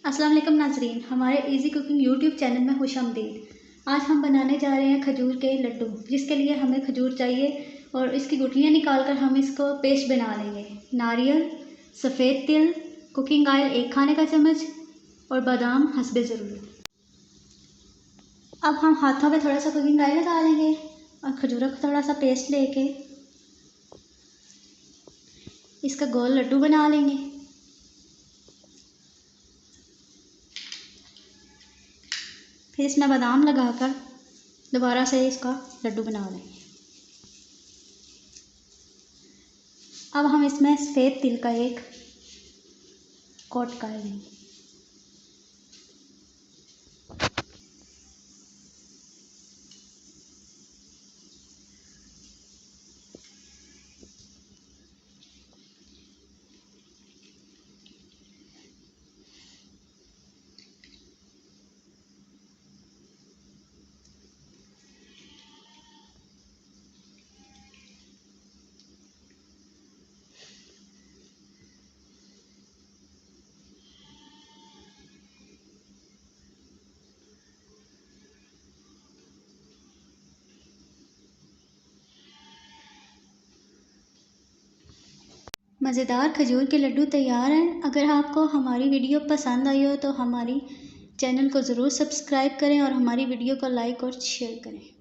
अस्सलाम वालेकुम नाज़रीन, हमारे इजी कुकिंग यूट्यूब चैनल में खुशामदीद। आज हम बनाने जा रहे हैं खजूर के लड्डू, जिसके लिए हमें खजूर चाहिए और इसकी गुठलियाँ निकालकर हम इसको पेस्ट बना लेंगे। नारियल, सफ़ेद तिल, कुकिंग ऑयल 1 खाने का चम्मच और बादाम हस्बे ज़रूरत। अब हम हाथों पे थोड़ा सा कुकिंग ऑयल लगा लेंगे और खजूरों का थोड़ा सा पेस्ट लेके इसका गोल लड्डू बना लेंगे। फिर इसमें बादाम लगाकर दोबारा से इसका लड्डू बना लेंगे। अब हम इसमें सफ़ेद तिल का एक कोट कर लेंगे। मज़ेदार खजूर के लड्डू तैयार हैं। अगर आपको हमारी वीडियो पसंद आई हो तो हमारी चैनल को ज़रूर सब्सक्राइब करें और हमारी वीडियो को लाइक और शेयर करें।